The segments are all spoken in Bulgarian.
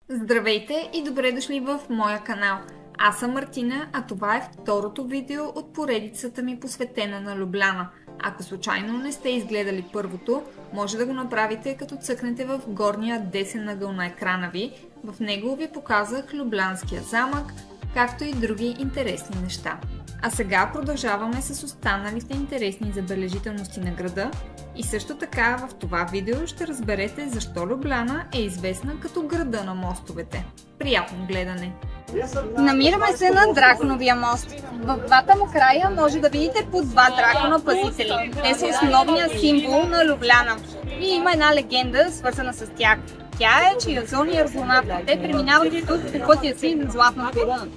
Здравейте и добре дошли в моя канал. Аз съм Мартина, а това е второто видео от поредицата ми посветена на Любляна. Ако случайно не сте изгледали първото, може да го направите като цъкнете в горния десен ъгъл на екрана ви. В него ви показах Люблянския замък, както и други интересни неща. А сега продължаваме с останалите интересни забележителности на града и също така в това видео ще разберете защо Любляна е известна като града на мостовете. Приятно гледане! Намираме се на Драконовия мост. В двата му края може да видите по два дракона пазители. Те са основният символ на Любляна. И има една легенда, свързана с тях. Тя е, че Язон и аргонавтите преминават тук по пътя си на Златната руна.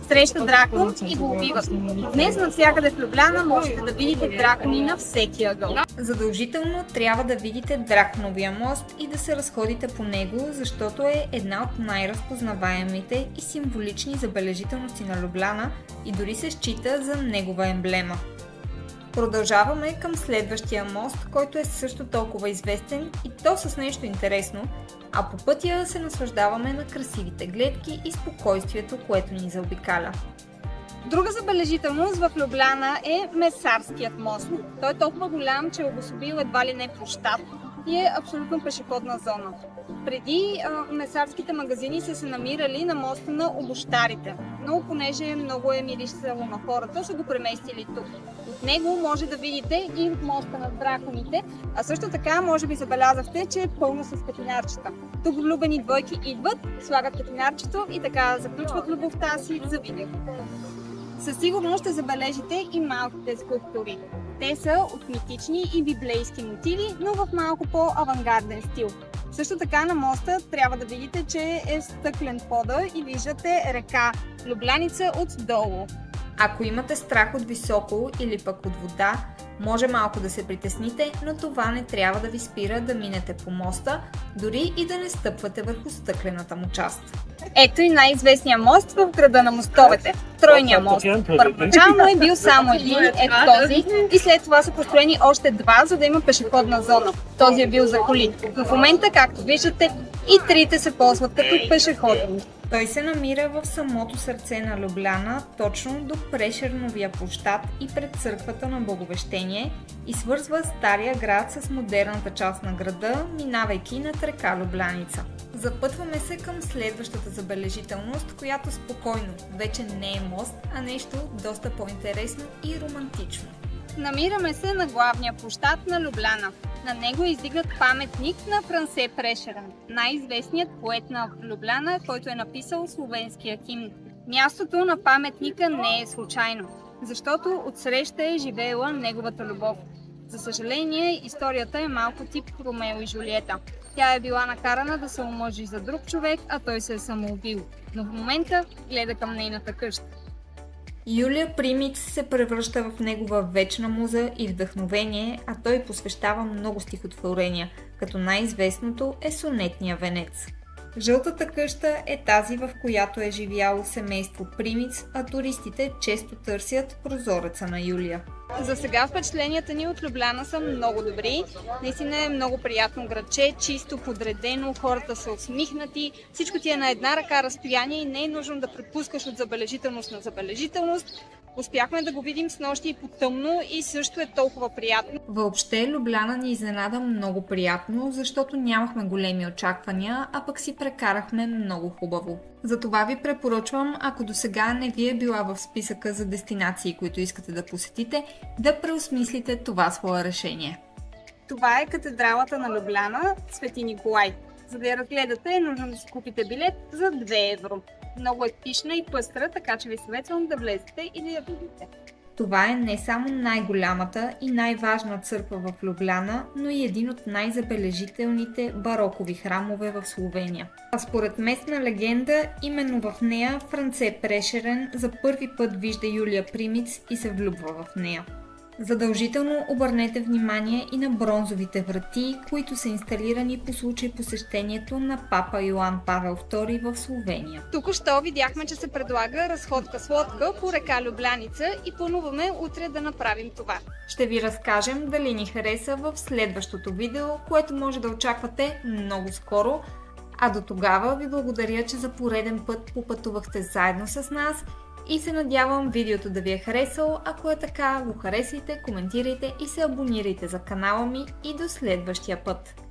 Срещат дракон и го убиват. Днес навсякъде в Любляна можете да видите дракони на всеки ъгъл. Задължително трябва да видите Драконовия мост и да се разходите по него, защото е една от най-разпознаваемите и символични забележителности на Любляна и дори се счита за негова емблема. Продължаваме към следващия мост, който е също толкова известен и то с нещо интересно, а по пътя се наслаждаваме на красивите гледки и спокойствието, което ни заобикаля. Друга забележителност в Любляна е Месарският мост. Той е толкова голям, че е обособил едва ли не площад и е абсолютно пешеходна зона. Преди месарските магазини са се намирали на моста на обущарите, но понеже много е мирисало на хората, са го преместили тук. От него може да видите и моста на драконите, а също така може би забелязахте, че е пълно с кетинарчета. Тук влюбени двойки идват, слагат кетинарчето и така заключват любовта си за винаги. Със сигурност ще забележите и малките скулптури. Те са от митични и библейски мотиви, но в малко по-авангарден стил. Също така на моста трябва да видите, че е стъклен пода и виждате река Любляница отдолу. Ако имате страх от високо или пък от вода, може малко да се притесните, но това не трябва да ви спира да минете по моста, дори и да не стъпвате върху стъклената му част. Ето и най-известният мост в града на мостовете – Тройния мост. Първоначално е бил само един, ето този, и след това са построени още два, за да има пешеходна зона. Този е бил за коли. Но в момента, както виждате, и трите се ползват като пешеходни. Той се намира в самото сърце на Любляна, точно до Прешерновия площад и пред църквата на Благовещение и свързва стария град с модерната част на града, минавайки над река Любляница. Запътваме се към следващата забележителност, която спокойно вече не е мост, а нещо доста по-интересно и романтично. Намираме се на главния площад на Любляна. На него е издигнат паметник на Франсе Прешерен, най-известният поет на Любляна, който е написал словенския химн. Мястото на паметника не е случайно, защото отсреща е живеела неговата любов. За съжаление, историята е малко тип Ромео и Жулиета. Тя е била накарана да се омъжи за друг човек, а той се е самоубил. Но в момента гледа към нейната къща. Юлия Примиц се превръща в негова вечна муза и вдъхновение, а той посвещава много стихотворения, като най-известното е сонетния венец. Жълтата къща е тази, в която е живяло семейство Примиц, а туристите често търсят прозореца на Юлия. За сега впечатленията ни от Любляна са много добри. Наистина е много приятно градче, чисто, подредено, хората са усмихнати, всичко ти е на една ръка разстояние и не е нужно да препускаш от забележителност на забележителност. Успяхме да го видим снощи и по-тъмно и също е толкова приятно. Въобще Любляна ни изненада много приятно, защото нямахме големи очаквания, а пък си прекарахме много хубаво. Затова ви препоръчвам, ако досега не ви е била в списъка за дестинации, които искате да посетите, да преосмислите това свое решение. Това е катедралата на Любляна, Свети Николай. За да я разгледате е нужно да си купите билет за 2 евро. Много е пишна и пъстра, така че ви съветвам да влезете и да я видите. Това е не само най-голямата и най-важна църква в Любляна, но и един от най-забележителните барокови храмове в Словения. А според местна легенда, именно в нея Франце Прешерен за първи път вижда Юлия Примиц и се влюбва в нея. Задължително обърнете внимание и на бронзовите врати, които са инсталирани по случай посещението на папа Йоан Павел II в Словения. Току-що видяхме, че се предлага разходка с лодка по река Любляница и плануваме утре да направим това. Ще ви разкажем дали ни хареса в следващото видео, което може да очаквате много скоро. А до тогава ви благодаря, че за пореден път попътувахте заедно с нас и се надявам видеото да ви е харесало. Ако е така, го харесайте, коментирайте и се абонирайте за канала ми и до следващия път.